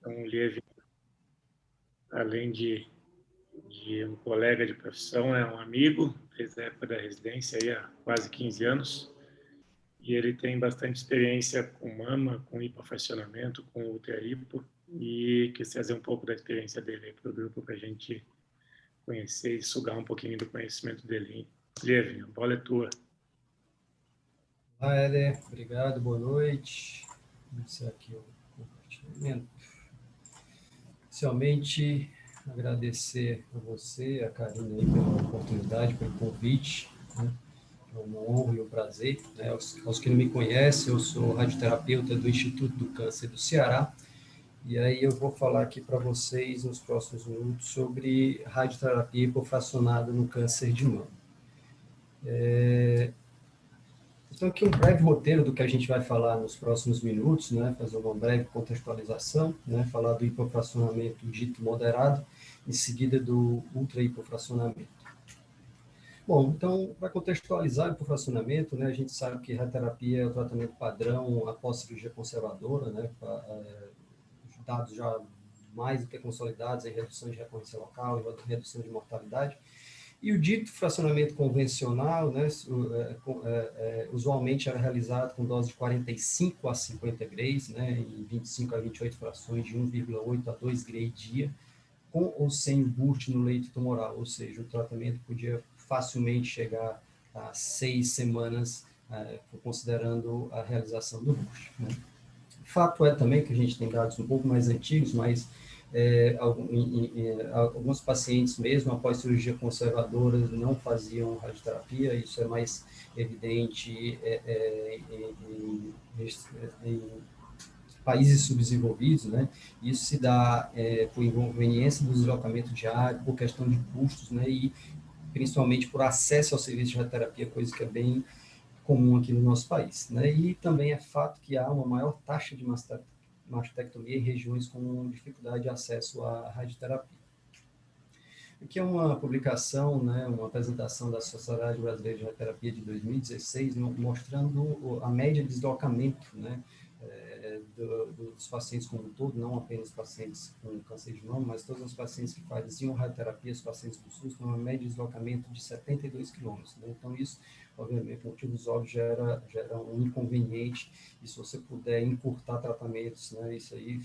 Então, o Lieve, além de um colega de profissão, é um amigo, desde a época da residência, aí, há quase 15 anos, e ele tem bastante experiência com mama, com hipofracionamento, com ultra-hipo, e quis trazer um pouco da experiência dele para o grupo, para a gente conhecer e sugar um pouquinho do conhecimento dele. Lieve, a bola é tua. Olá, Éder. Obrigado, boa noite. Vou iniciar aqui o compartilhamento. Inicialmente, agradecer a você, a Karina, aí, pela oportunidade, pelo convite. Né? É uma honra e um prazer. Né? Aos que não me conhecem, eu sou radioterapeuta do Instituto do Câncer do Ceará. E aí eu vou falar aqui para vocês, nos próximos minutos, sobre radioterapia hipofracionada no câncer de mama. Então, aqui um breve roteiro do que a gente vai falar nos próximos minutos, né? Fazer uma breve contextualização, né? Falar do hipofracionamento dito moderado, em seguida do ultra-hipofracionamento. Bom, então, para contextualizar o hipofracionamento, né, a gente sabe que a terapia é o tratamento padrão após cirurgia conservadora, né? Dados já mais do que consolidados em redução de recorrência local e redução de mortalidade. E o dito fracionamento convencional, né, usualmente era realizado com dose de 45 a 50 grays, né, em 25 a 28 frações de 1,8 a 2 gray dia, com ou sem o BURT no leito tumoral, ou seja, o tratamento podia facilmente chegar a 6 semanas, considerando a realização do BURT. Né. Fato é também que a gente tem dados um pouco mais antigos, mas alguns pacientes mesmo após cirurgia conservadora não faziam radioterapia, isso é mais evidente em países subdesenvolvidos, né? Isso se dá por inconveniência do deslocamento diário, por questão de custos, né? E principalmente por acesso ao serviço de radioterapia, coisa que é bem comum aqui no nosso país, né? E também é fato que há uma maior taxa de mastectomia em regiões com dificuldade de acesso à radioterapia. Aqui é uma publicação, né, uma apresentação da Sociedade Brasileira de Radioterapia de 2016, mostrando a média de deslocamento, né, dos pacientes como um todo, não apenas pacientes com câncer de mama, mas todos os pacientes que faziam radioterapia, os pacientes do SUS, com uma média de deslocamento de 72 quilômetros. Né? Então, isso, obviamente, por motivos óbvios, gera um inconveniente, e se você puder encurtar tratamentos, né, isso aí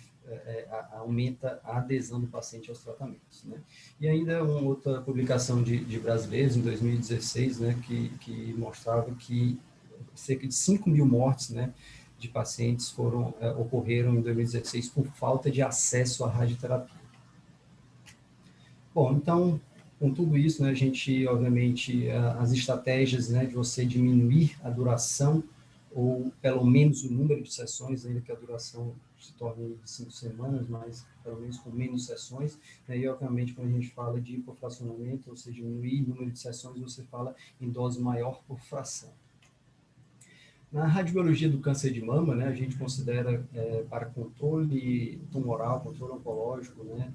aumenta a adesão do paciente aos tratamentos. Né? E ainda uma outra publicação de brasileiros, em 2016, né, que mostrava que cerca de 5 mil mortes, né, de pacientes ocorreram em 2016 por falta de acesso à radioterapia. Bom, então, com tudo isso, né, a gente, obviamente, as estratégias, né, de você diminuir a duração, ou pelo menos o número de sessões, ainda que a duração se torne de 5 semanas, mas pelo menos com menos sessões, né, e obviamente quando a gente fala de hipofracionamento, ou seja, diminuir o número de sessões, você fala em dose maior por fração. Na radiologia do câncer de mama, né, a gente considera para controle tumoral, controle oncológico, né,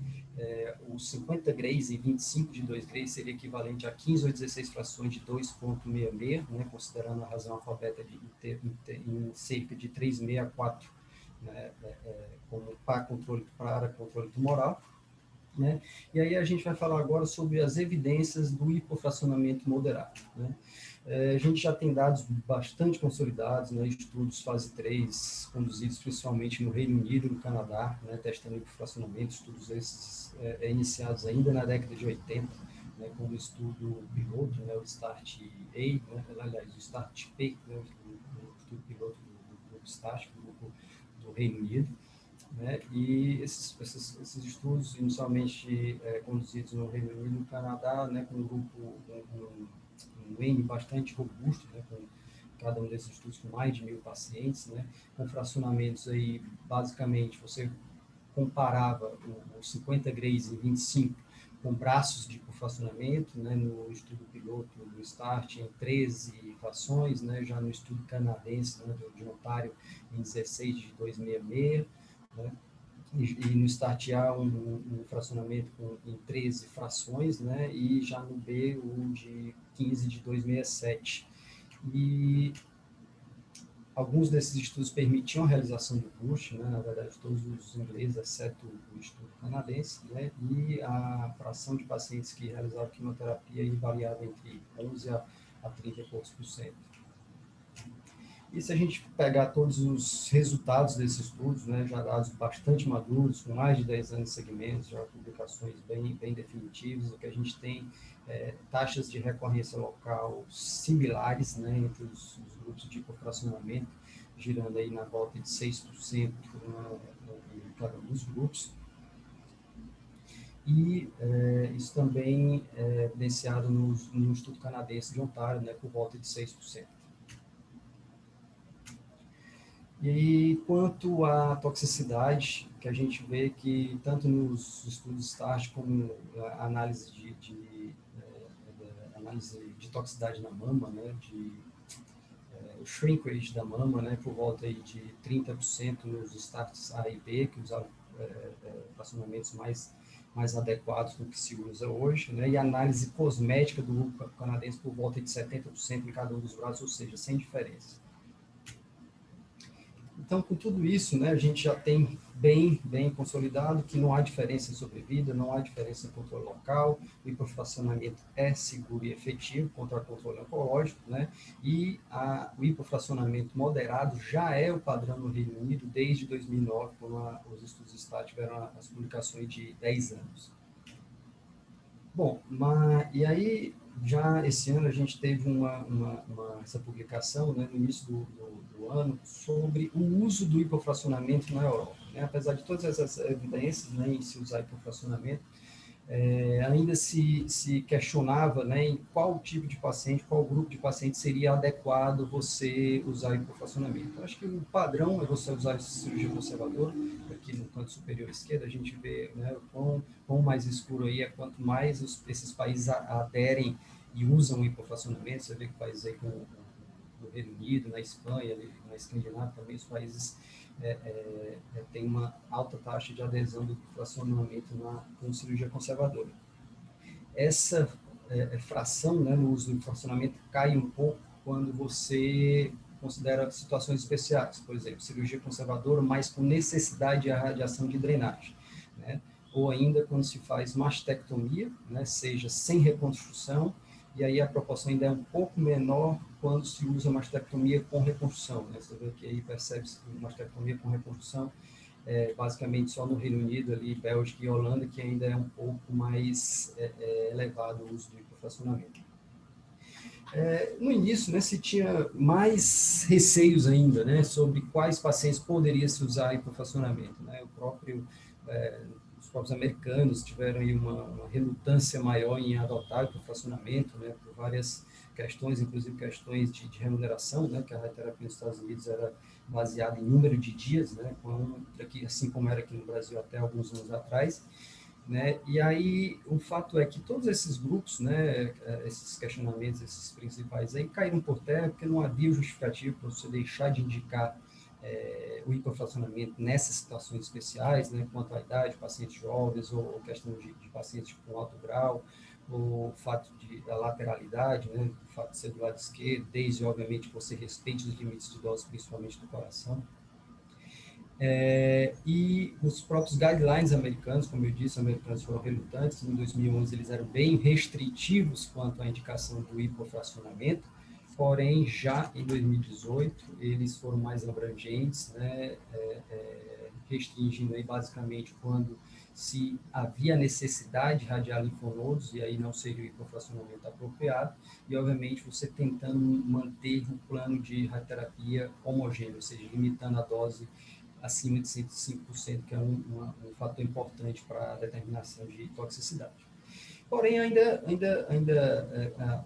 os 50 grays e 25 de 2 grays seria equivalente a 15 ou 16 frações de 2,66, né, considerando a razão alfabeta em cerca de 3,6 a 4, né, como para controle tumoral. Né? E aí a gente vai falar agora sobre as evidências do hipofracionamento moderado. Né? A gente já tem dados bastante consolidados, né? Estudos fase 3, conduzidos principalmente no Reino Unido e no Canadá, né? Testando hipofracionamento, estudos esses iniciados ainda na década de 80, né? Como o estudo piloto, né? O START-A, né? Aliás, o START-P, né? O estudo piloto do START, do grupo do Reino Unido. Né? E esses estudos, inicialmente conduzidos no Reino Unido e no Canadá, né, com um grupo, um N bastante robusto, né, com cada um desses estudos com mais de 1.000 pacientes, né, com fracionamentos aí, basicamente, você comparava os 50 grays e 25 com braços de hipofracionamento, né, no estudo piloto do START em 13 frações, né, já no estudo canadense, né, de Ontário em 16 de 266, né? E no Start A um fracionamento em 13 frações, né? E já no B o de 15 de 267. E Alguns desses estudos permitiam a realização do boost, né, na verdade, todos os ingleses, exceto o estudo canadense, né, e a fração de pacientes que realizavam quimioterapia aí variava entre 11 a 30 e poucos por cento. E se a gente pegar todos os resultados desses estudos, né, já dados bastante maduros, com mais de 10 anos de segmentos, já publicações bem definitivas, o que a gente tem taxas de recorrência local similares, né, entre os grupos de hiperfracionamento, girando aí na volta de 6% em cada um dos grupos. E isso também é evidenciado no estudo canadense de Ontário, né, por volta de 6%. E quanto à toxicidade, que a gente vê que tanto nos estudos START como a análise análise de toxicidade na mama, né, o shrinkage da mama, né, por volta aí de 30% nos STARTs A e B, que usavam fracionamentos mais adequados do que se usa hoje, né, e a análise cosmética do grupo canadense por volta de 70% em cada um dos braços, ou seja, sem diferença. Então, com tudo isso, né, a gente já tem bem consolidado que não há diferença em sobrevida, não há diferença em controle local, o hipofracionamento é seguro e efetivo contra o controle oncológico, né, e o hipofracionamento moderado já é o padrão no Reino Unido desde 2009, quando os estudos STAT tiveram as publicações de 10 anos. Bom, e aí, já esse ano a gente teve essa publicação, né, no início do ano, sobre o uso do hipofracionamento na Europa, né? Apesar de todas essas evidências, né, em se usar hipofracionamento, ainda se questionava, né, em qual tipo de paciente, qual grupo de paciente seria adequado você usar hipofracionamento. Eu acho que o padrão é você usar cirurgia conservadora. Aqui no canto superior esquerdo a gente vê, né, quão mais escuro aí é quanto mais esses países aderem e usam o hipofracionamento. Você vê que países aí como no Reino Unido, na Espanha, ali, na Escandinávia também, os países têm uma alta taxa de adesão do fracionamento com cirurgia conservadora. Essa fração, né, no uso do fracionamento cai um pouco quando você considera situações especiais, por exemplo, cirurgia conservadora, mas com necessidade de radiação de drenagem, né? Ou ainda quando se faz mastectomia, né, seja sem reconstrução, e aí a proporção ainda é um pouco menor quando se usa mastectomia com reconstrução, né? Você vê que aí percebe-se que mastectomia com reconstrução basicamente só no Reino Unido, ali, Bélgica e Holanda, que ainda é um pouco mais elevado o uso do hipofracionamento. No início, né, se tinha mais receios ainda, né, sobre quais pacientes poderia se usar hipofracionamento, né? Os próprios americanos tiveram aí uma relutância maior em adotar o hipofracionamento, né, por várias questões, inclusive questões de remuneração, né, que a radioterapia nos Estados Unidos era baseada em número de dias, né, assim como era aqui no Brasil até alguns anos atrás. Né? E aí o fato é que todos esses grupos, né, esses questionamentos, esses principais aí caíram por terra porque não havia justificativo para você deixar de indicar o hipofracionamento nessas situações especiais, né, quanto à idade, pacientes jovens ou questão de pacientes com alto grau, o fato da lateralidade, né, o fato de ser do lado esquerdo, desde obviamente que você respeite os limites de dose, principalmente do coração. E os próprios guidelines americanos, como eu disse, os americanos foram relutantes. Em 2011 eles eram bem restritivos quanto à indicação do hipofracionamento, porém já em 2018 eles foram mais abrangentes, né, restringindo aí basicamente quando se havia necessidade de radiar linfonodos, e aí não seria o hipofracionamento apropriado, e obviamente você tentando manter um plano de radioterapia homogêneo, ou seja, limitando a dose acima de 105%, que é um fator importante para a determinação de toxicidade. Porém, ainda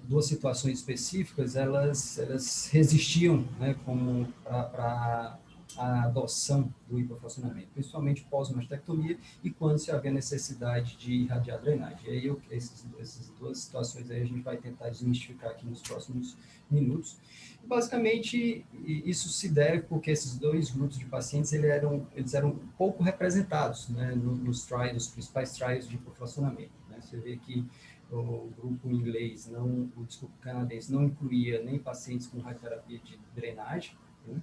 duas situações específicas, elas resistiam, né, para a adoção do hipofracionamento, principalmente pós-mastectomia e quando se havia necessidade de irradiar a drenagem. E aí, essas duas situações aí a gente vai tentar desmistificar aqui nos próximos minutos. Basicamente, isso se deve porque esses dois grupos de pacientes eles eram pouco representados, né, nos principais trials de hipofracionamento. Né? Você vê que o grupo inglês, o canadense, não incluía nem pacientes com radioterapia de drenagem, né?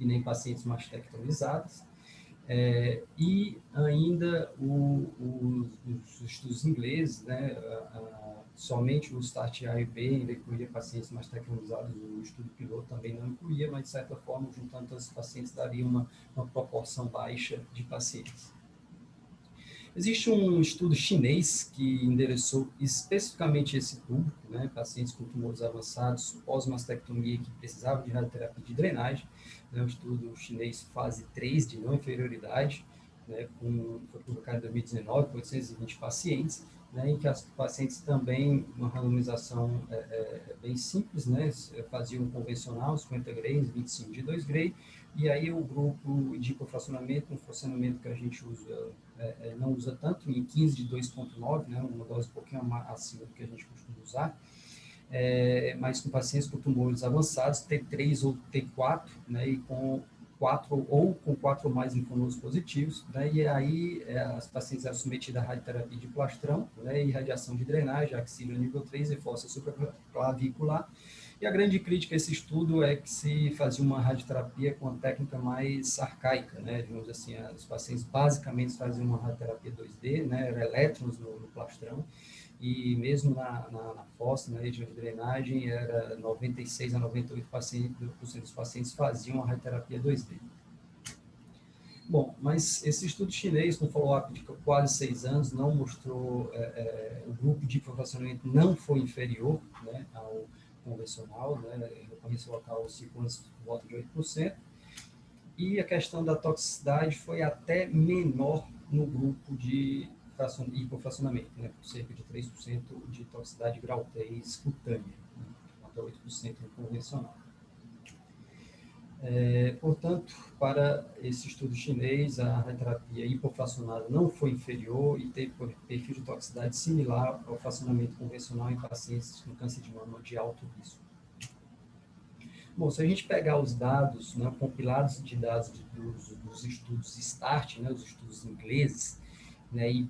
e nem pacientes mastectomizados. E ainda os estudos ingleses, né, somente o START A e B ainda incluía pacientes mastectomizados, o estudo piloto também não incluía, mas de certa forma, juntando todos os pacientes, daria uma proporção baixa de pacientes. Existe um estudo chinês que endereçou especificamente esse público, né, pacientes com tumores avançados pós-mastectomia que precisavam de radioterapia de drenagem, né, um estudo chinês fase 3 de não inferioridade, né, foi publicado em 2019, com 820 pacientes, né, em que as pacientes também, uma randomização bem simples, né, faziam um convencional, 50 grays, 25 de 2 gray, e aí o grupo de hipofracionamento, um fracionamento que a gente usa, não usa tanto, em 15 de 2,9, né, uma dose um pouquinho acima do que a gente costuma usar, mas com pacientes com tumores avançados, T3 ou T4, né, e com 4 ou mais linfonodos positivos, né, e aí as pacientes eram submetidas à radioterapia de plastrão, né, e radiação de drenagem, axila nível 3 e fossa supraclavicular. E a grande crítica a esse estudo é que se fazia uma radioterapia com uma técnica mais arcaica, né, digamos assim, os pacientes basicamente faziam uma radioterapia 2D, né, elétrons no plastrão, e mesmo na fossa, na região de drenagem, era 96 a 98% dos pacientes faziam a radioterapia 2D. Bom, mas esse estudo chinês, com follow-up de quase 6 anos, não mostrou, o grupo de hipofracionamento não foi inferior, né, ao convencional, né, recorrência local 5 anos, volta de 8%, e a questão da toxicidade foi até menor no grupo de hipofracionamento, né, cerca de 3% de toxicidade grau 3 cutânea, né, até 8% no convencional. Portanto, para esse estudo chinês, a radioterapia hipofracionada não foi inferior e teve perfil de toxicidade similar ao fracionamento convencional em pacientes com câncer de mama de alto risco. Bom, se a gente pegar os dados, né, compilados de dados dos estudos START, né, os estudos ingleses, né, e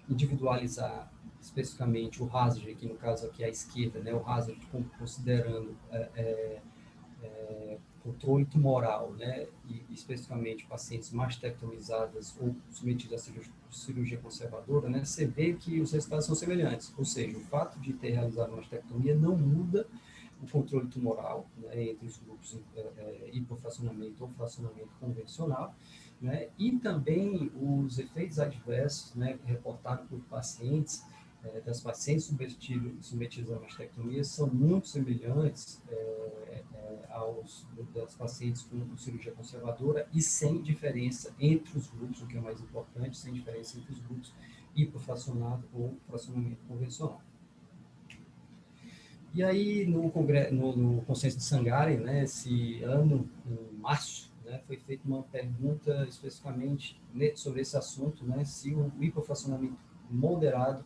individualizar especificamente o hazard, que no caso aqui é à esquerda, né, o hazard considerando controle tumoral, né, e especificamente pacientes mastectomizadas ou submetidos à cirurgia conservadora, né, você vê que os resultados são semelhantes, ou seja, o fato de ter realizado uma mastectomia não muda o controle tumoral, né, entre os grupos hipofracionamento ou fracionamento convencional, né, e também os efeitos adversos, né, reportados por pacientes, das pacientes submetidas à mastectomia são muito semelhantes aos das pacientes com cirurgia conservadora e sem diferença entre os grupos, o que é mais importante, sem diferença entre os grupos hipofracionado ou fracionamento convencional. E aí, no consenso de Sangari, né, esse ano, em março, né, foi feita uma pergunta especificamente sobre esse assunto, né, se o hipofracionamento moderado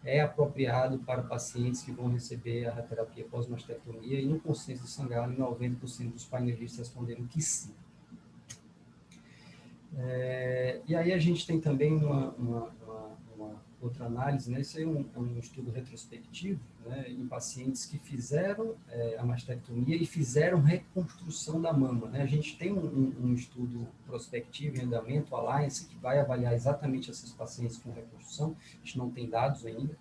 é apropriado para pacientes que vão receber a radioterapia pós-mastectomia, e no consenso de Sangari, 90% dos painelistas responderam que sim. E aí a gente tem também uma outra análise, né? Isso é um estudo retrospectivo, né, em pacientes que fizeram a mastectomia e fizeram reconstrução da mama, né? A gente tem um estudo prospectivo em andamento, Alliance, que vai avaliar exatamente esses pacientes com reconstrução. A gente não tem dados ainda,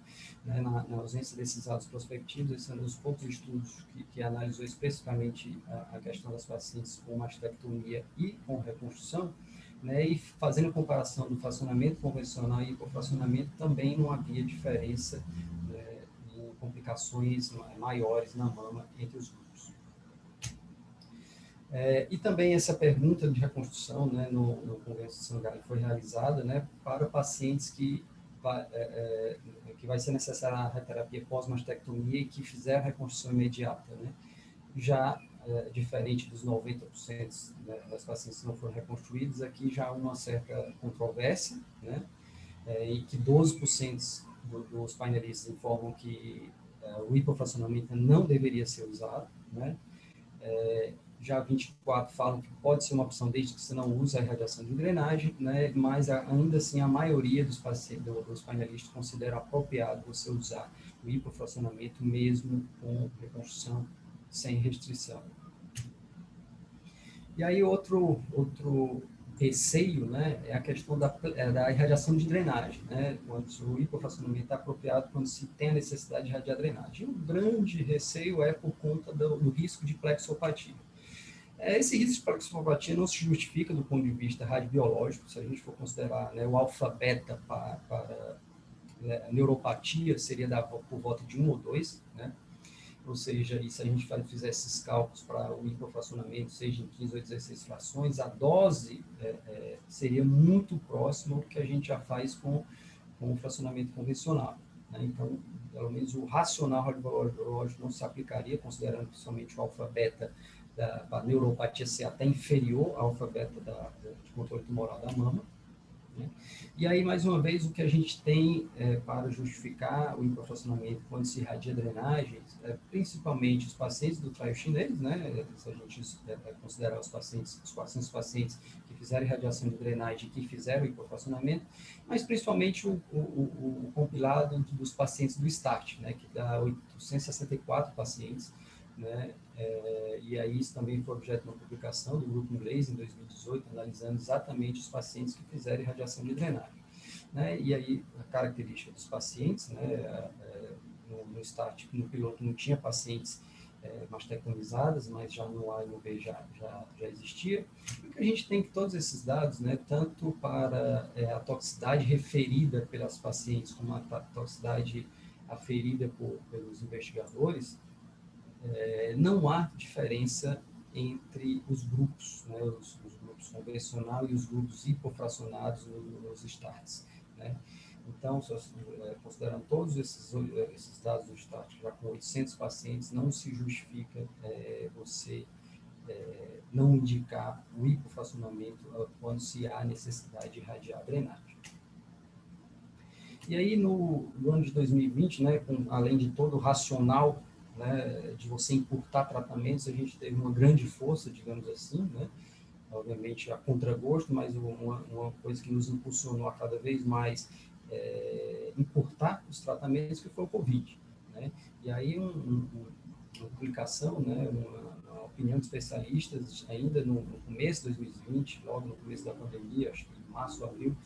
né? Na ausência desses dados prospectivos, esse é um dos poucos estudos que analisou especificamente a questão das pacientes com mastectomia e com reconstrução, né, e fazendo comparação do fracionamento convencional e hipofracionamento, também não havia diferença, né, em complicações maiores na mama entre os grupos. E também essa pergunta de reconstrução, né, no Congresso de Sangari foi realizada, né, para pacientes que vai ser necessária a radioterapia pós-mastectomia e que fizeram reconstrução imediata, né, já diferente dos 90%, né, das pacientes que não foram reconstruídas, aqui já há uma certa controvérsia, né, e que 12% dos painelistas informam que o hipofracionamento não deveria ser usado, né, já 24 falam que pode ser uma opção desde que você não use a irradiação de drenagem, né, mas ainda assim a maioria dos painelistas considera apropriado você usar o hipofracionamento mesmo com reconstrução sem restrição. E aí outro receio, né, é a questão da irradiação de drenagem, né, quando o hipofracionamento é apropriado quando se tem a necessidade de irradiar drenagem. E o grande receio é por conta do risco de plexopatia. Esse risco de plexopatia não se justifica do ponto de vista radiobiológico, se a gente for considerar, né, o alfa-beta para neuropatia seria por volta de 1 ou 2, né? Ou seja, e se a gente fizer esses cálculos para o hipofracionamento, seja em 15 ou 16 frações, a dose seria muito próxima ao que a gente já faz com o fracionamento convencional. Né? Então, pelo menos o racional radiobiológico não se aplicaria, considerando principalmente o alfa-beta da neuropatia ser até inferior ao alfa-beta de controle tumoral da mama. Né? E aí, mais uma vez, o que a gente tem para justificar o hipofracionamento quando se irradia drenagens, principalmente os pacientes do trial chinês, né? Se a gente considerar os pacientes que fizeram irradiação de drenagem e que fizeram hipofracionamento, mas principalmente o compilado dos pacientes do START, né? Que dá 864 pacientes, né? E aí isso também foi objeto de uma publicação do grupo inglês em 2018, analisando exatamente os pacientes que fizeram irradiação de drenagem. Né? E aí a característica dos pacientes, né? No START, no piloto não tinha pacientes mastectomizadas, mas já no A e no B já existia. E o que a gente tem que todos esses dados, né, tanto para a toxicidade referida pelas pacientes, como a toxicidade aferida pelos investigadores, não há diferença entre os grupos, né, os grupos convencional e os grupos hipofracionados nos STARTs. Né? Então, considerando todos esses dados do START, já com 800 pacientes, não se justifica você não indicar o hipofracionamento quando se há necessidade de irradiar a drenagem. E aí, no ano de 2020, né, além de todo o racional, né, de você encurtar tratamentos, a gente teve uma grande força, digamos assim, né, obviamente a contragosto, mas uma coisa que nos impulsionou a cada vez mais encurtar os tratamentos, que foi o Covid. Né? E aí uma publicação, né, uma opinião de especialistas, ainda no começo de 2020, logo no começo da pandemia, acho que em março, abril,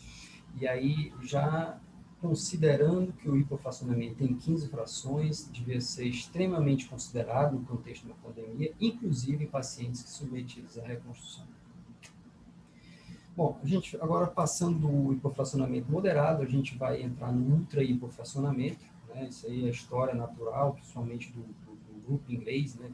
e aí já considerando que o hipofracionamento em 15 frações devia ser extremamente considerado no contexto da pandemia, inclusive em pacientes submetidos à reconstrução. Bom, a gente agora passando do hipofracionamento moderado, a gente vai entrar no ultra-hipofracionamento, né? Isso aí é a história natural, principalmente do grupo inglês, né?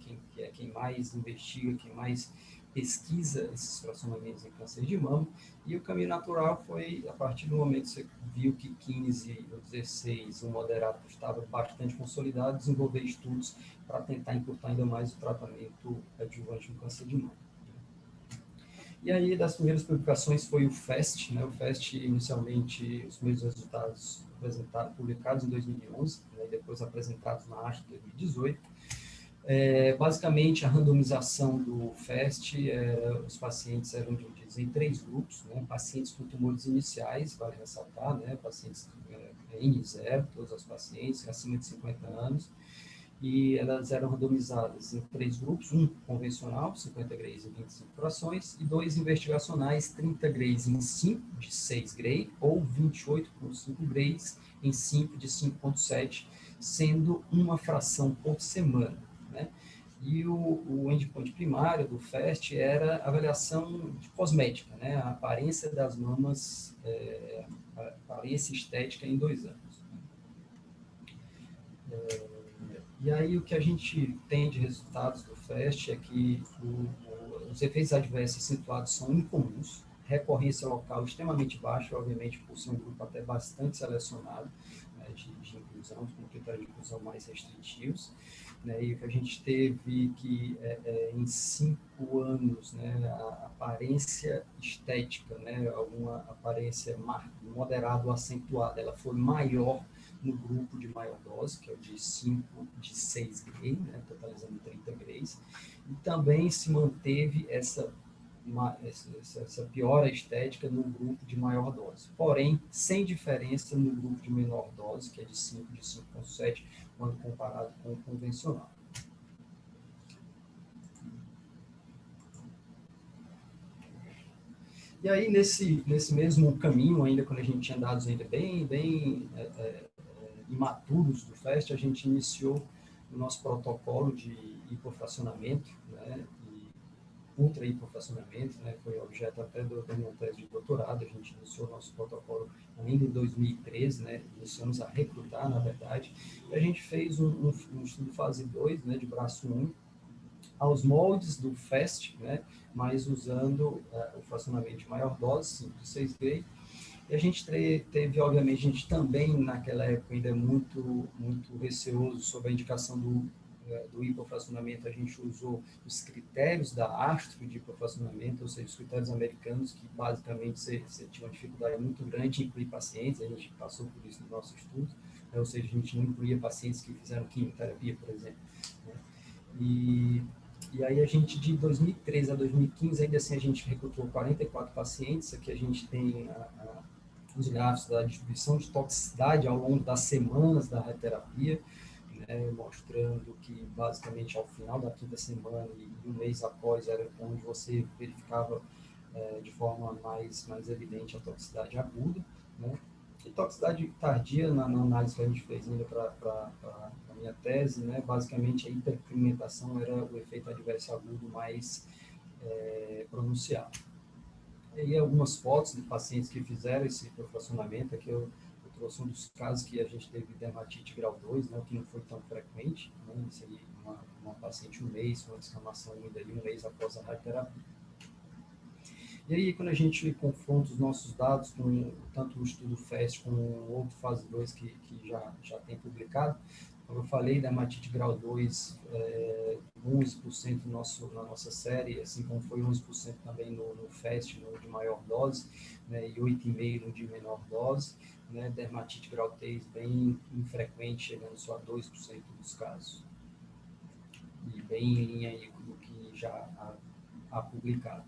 Quem mais investiga, quem mais pesquisa esses fracionamentos em câncer de mama, e o caminho natural foi, a partir do momento que você viu que 15 ou 16, o moderado estava bastante consolidado, desenvolver estudos para tentar encurtar ainda mais o tratamento adjuvante no câncer de mama. E aí, das primeiras publicações foi o FAST, né? O FAST, inicialmente, os primeiros resultados publicados em 2011, né? E depois apresentados na ASH em 2018. Basicamente, a randomização do FAST, os pacientes eram divididos em 3 grupos, né? Pacientes com tumores iniciais, vale ressaltar, né? Pacientes N0, todos os pacientes acima de 50 anos, e elas eram randomizadas em 3 grupos, um convencional, 50 grays em 25 frações, e 2 investigacionais, 30 grays em 5 de 6 gray, ou 28,5 grays em 5 de 5,7, sendo uma fração por semana. Né? E o endpoint primário do FAST era a avaliação de cosmética, né? A aparência das mamas, a aparência estética em 2 anos. E aí o que a gente tem de resultados do FAST é que os efeitos adversos situados são incomuns, recorrência local extremamente baixa, obviamente por ser um grupo até bastante selecionado, né, de inclusão, com critérios de inclusão mais restritivos, né, e o que a gente teve que em 5 anos, né, a aparência estética, né, alguma aparência moderada ou acentuada, ela foi maior no grupo de maior dose, que é o de 5 de 6 grays, né, totalizando 30 grays, e também se manteve essa piora estética no grupo de maior dose, porém, sem diferença no grupo de menor dose, que é de 5 de 5,7, quando comparado com o convencional. E aí, nesse mesmo caminho, ainda quando a gente tinha dados ainda bem imaturos do FAST, a gente iniciou o nosso protocolo de hipofracionamento, né, e ultra hipofracionamento, né, foi objeto até da minha tese de doutorado. A gente iniciou o nosso protocolo ainda em 2013, né, iniciamos a recrutar, na verdade, e a gente fez um estudo fase 2, né, de braço único, aos moldes do FAST, né, mas usando o fracionamento de maior dose, 5 de 6 Gray. E a gente teve, obviamente, a gente também, naquela época, ainda muito receoso sobre a indicação do hipofracionamento. A gente usou os critérios da ASTRO de hipofracionamento, ou seja, os critérios americanos, que basicamente você tinha uma dificuldade muito grande em incluir pacientes. A gente passou por isso no nosso estudo, né, ou seja, a gente não incluía pacientes que fizeram quimioterapia, por exemplo, né. E aí a gente, de 2013 a 2015, ainda assim a gente recrutou 44 pacientes. Aqui a gente tem os gráficos da distribuição de toxicidade ao longo das semanas da radioterapia, né, mostrando que basicamente ao final da quinta semana e um mês após era onde você verificava de forma mais evidente a toxicidade aguda, né. E toxicidade tardia, na análise que a gente fez ainda para a minha tese, né, basicamente a hiperpigmentação era o efeito adverso agudo mais pronunciado. E aí algumas fotos de pacientes que fizeram esse profracionamento. Aqui eu trouxe um dos casos que a gente teve dermatite grau 2, né, que não foi tão frequente, né, isso aí, uma paciente um mês, com uma descamação ainda ali um mês após a radioterapia. E aí, quando a gente confronta os nossos dados com tanto o estudo FAST como o outro fase 2 que já tem publicado, como eu falei, dermatite grau 2, 11% na nossa série, assim como foi 11% também no FAST, no de maior dose, né, e 8,5% no de menor dose, né, dermatite grau 3 bem infrequente, chegando só a 2% dos casos. E bem em linha aí com o que já há publicado.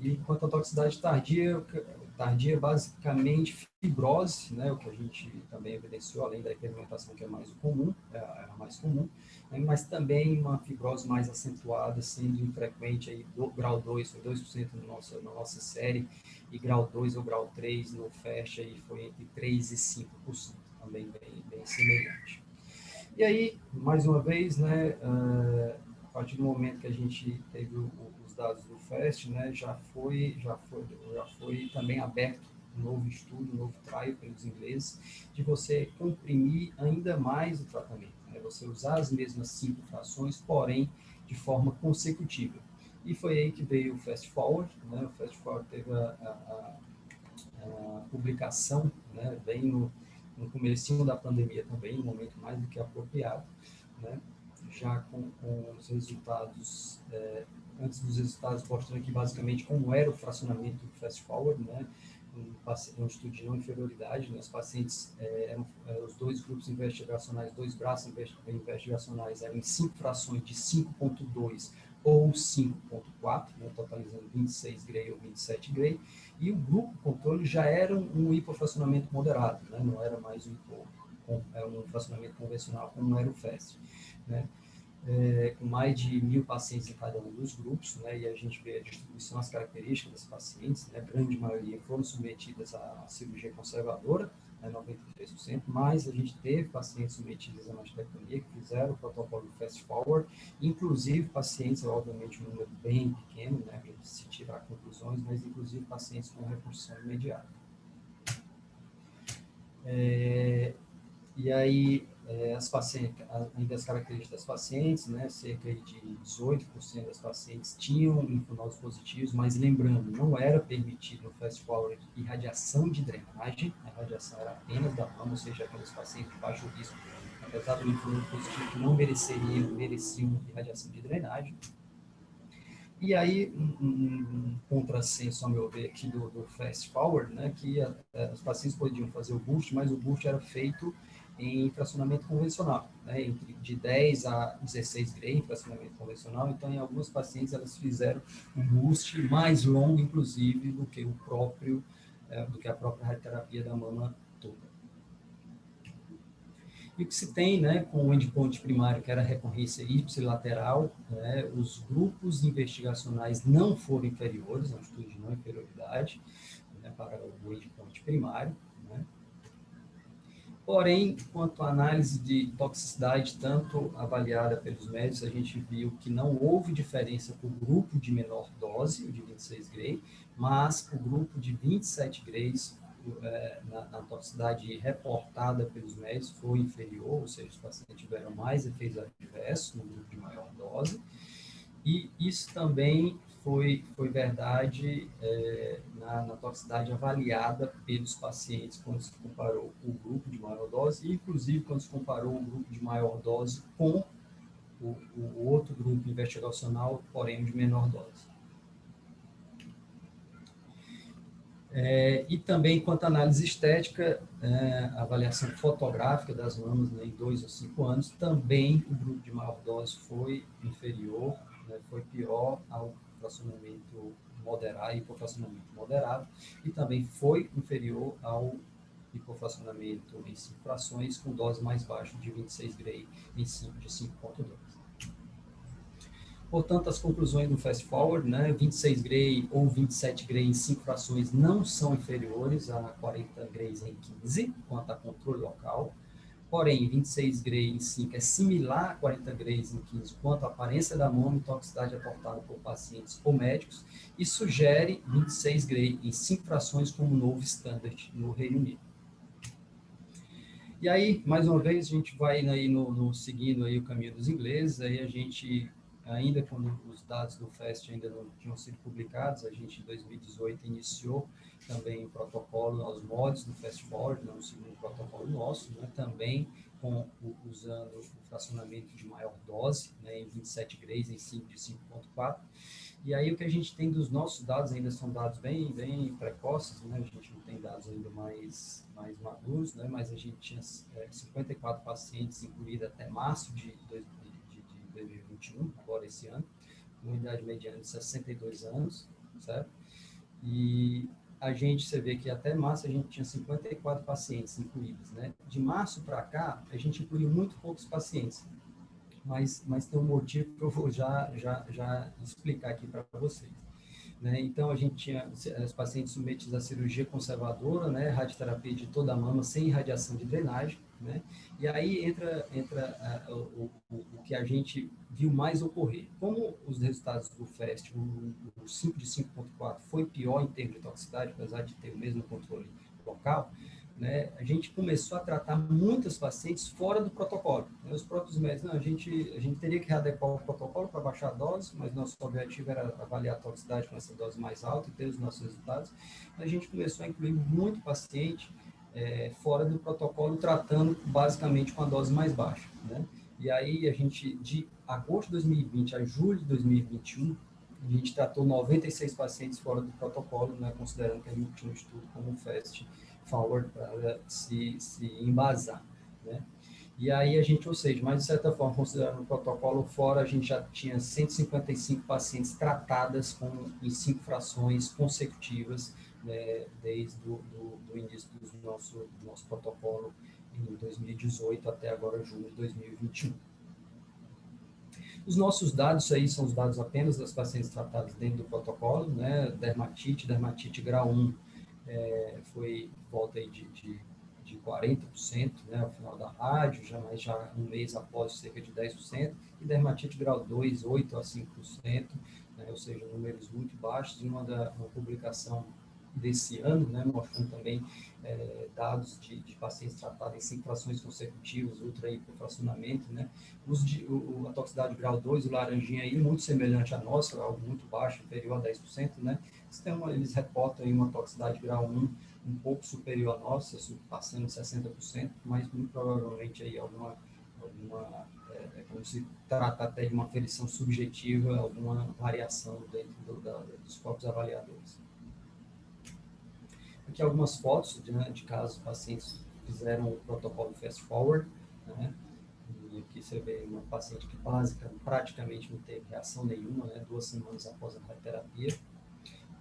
E quanto à toxicidade tardia basicamente fibrose, né, o que a gente também evidenciou, além da hiperpigmentação, que é mais comum, a mais comum, né, mas também uma fibrose mais acentuada, sendo infrequente, aí, do grau 2, foi 2% na nossa série, e grau 2 ou grau 3 no FAST aí foi entre 3% e 5%, também bem semelhante. E aí, mais uma vez, né, a partir do momento que a gente teve os dados do FAST, né, já foi também aberto um novo estudo, um novo trial pelos ingleses, de você comprimir ainda mais o tratamento, né, você usar as mesmas 5 frações, porém de forma consecutiva. E foi aí que veio o Fast Forward, né, o Fast Forward teve a publicação, né, bem no comecinho da pandemia também, um momento mais do que apropriado, né, já com os resultados, antes dos resultados mostrando aqui basicamente como era o fracionamento do Fast Forward, né, um estudo de não inferioridade, né, os pacientes, os dois grupos investigacionais, dois braços investigacionais eram em 5 frações de 5,2 ou 5,4, né, totalizando 26 Gray ou 27 Gray, e o grupo controle já era um hipofracionamento moderado, né, não era mais um fracionamento convencional como era o FAST, né, com mais de 1.000 pacientes em cada um dos grupos, né, e a gente vê a distribuição, as características das pacientes, né, a grande maioria foram submetidas à cirurgia conservadora, né, 93%, mas a gente teve pacientes submetidos à mastectomia que fizeram o protocolo Fast Forward, inclusive pacientes, obviamente um número bem pequeno, né, para se tirar conclusões, mas inclusive pacientes com reconstrução imediata. E aí, as pacientes, ainda as características das pacientes, né, cerca de 18% das pacientes tinham linfonodos positivos, mas lembrando, não era permitido no Fast Forward irradiação de drenagem, a irradiação era apenas da mama, ou seja, aqueles pacientes de baixo risco, apesar do linfonodo positivo, que não mereciam irradiação de drenagem. E aí, um contrassenso, ao meu ver, aqui do Fast Forward, né, que os pacientes podiam fazer o boost, mas o boost era feito em fracionamento convencional, né, de 10 a 16 Gray em fracionamento convencional. Então, em alguns pacientes, elas fizeram um boost mais longo, inclusive, do que a própria radioterapia da mama toda. E o que se tem, né, com o endpoint primário, que era a recorrência ipsilateral, né, os grupos investigacionais não foram inferiores, é um estudo de não inferioridade, né, para o endpoint primário, né. Porém, quanto à análise de toxicidade, tanto avaliada pelos médicos, a gente viu que não houve diferença para o grupo de menor dose, o de 26 Gray, mas o grupo de 27 Grays, na toxicidade reportada pelos médicos, foi inferior, ou seja, os pacientes tiveram mais efeitos adversos no grupo de maior dose. E isso também foi verdade na toxicidade avaliada pelos pacientes quando se comparou o grupo de maior dose, e inclusive quando se comparou o grupo de maior dose com o outro grupo investigacional, porém de menor dose. E também, quanto à análise estética, a avaliação fotográfica das mamas, né, em 2 ou 5 anos, também o grupo de maior dose foi inferior, né, foi pior ao fracionamento moderado, hipofracionamento moderado, e também foi inferior ao hipofracionamento em 5 frações, com dose mais baixa de 26 Gray em 5 de 5,2. Portanto, as conclusões do Fast Forward, né, 26 Gray ou 27 Gray em 5 frações não são inferiores a 40 Grays em 15, quanto a controle local. Porém, 26 Gray em 5 é similar a 40 Grays em 15, quanto à aparência da mama e toxicidade aportada por pacientes ou médicos, e sugere 26 Gray em 5 frações como novo standard no Reino Unido. E aí, mais uma vez, a gente vai aí seguindo aí o caminho dos ingleses, aí a gente, ainda quando os dados do FAST ainda não tinham sido publicados, a gente em 2018 iniciou também o protocolo aos mods do Fast Forward, um segundo protocolo nosso, né, também usando o fracionamento de maior dose, né, em 27 Grays, em 5 de 5,4. E aí o que a gente tem dos nossos dados ainda são dados bem precoces, né? A gente não tem dados ainda mais maduros, né? Mas a gente tinha 54 pacientes incluídos até março de 2021, agora esse ano, com uma idade mediana de 62 anos, certo? E a gente, você vê que até março a gente tinha 54 pacientes incluídos, né? De março para cá, a gente incluiu muito poucos pacientes, mas tem um motivo que eu vou já explicar aqui para vocês. Né? Então, a gente tinha os pacientes submetidos à cirurgia conservadora, né? Radioterapia de toda a mama, sem irradiação de drenagem, né? E aí entra o que a gente viu mais ocorrer. Como os resultados do FAST, o 5 de 5,4 foi pior em termos de toxicidade, apesar de ter o mesmo controle local, né, a gente começou a tratar muitos pacientes fora do protocolo. Os próprios médicos, não, a gente teria que readequar o protocolo para baixar a dose, mas nosso objetivo era avaliar a toxicidade com essa dose mais alta e ter os nossos resultados. A gente começou a incluir muito paciente fora do protocolo, tratando basicamente com a dose mais baixa. Né? E aí, a gente, de agosto de 2020 a julho de 2021, a gente tratou 96 pacientes fora do protocolo, né, considerando que a gente tinha um estudo como o FAST Forward para se embasar, né? E aí a gente, ou seja, mas de certa forma, considerando o protocolo fora, a gente já tinha 155 pacientes tratadas em 5 frações consecutivas, né, desde o início do nosso protocolo em 2018 até agora junho de 2021. Os nossos dados aí são os dados apenas das pacientes tratadas dentro do protocolo, né, dermatite grau 1, foi volta aí de 40%, né, ao final da rádio, já um mês após cerca de 10%, e dermatite grau 2, 8 a 5%, né, ou seja, números muito baixos, e uma publicação desse ano, né, mostrando também dados de pacientes tratados em 5 frações consecutivas, ultra hipofracionamento, né, a toxicidade grau 2, o laranjinha aí, muito semelhante à nossa, algo muito baixo, inferior a 10%, né, eles reportam aí uma toxicidade grau 1 um pouco superior à nossa, passando 60%, mas muito provavelmente aí como se trata até de uma aferição subjetiva, alguma variação dentro dos próprios avaliadores. Aqui algumas fotos de casos pacientes que fizeram o protocolo Fast Forward, né? E aqui você vê uma paciente que praticamente não teve reação nenhuma, né? 2 semanas após a radioterapia.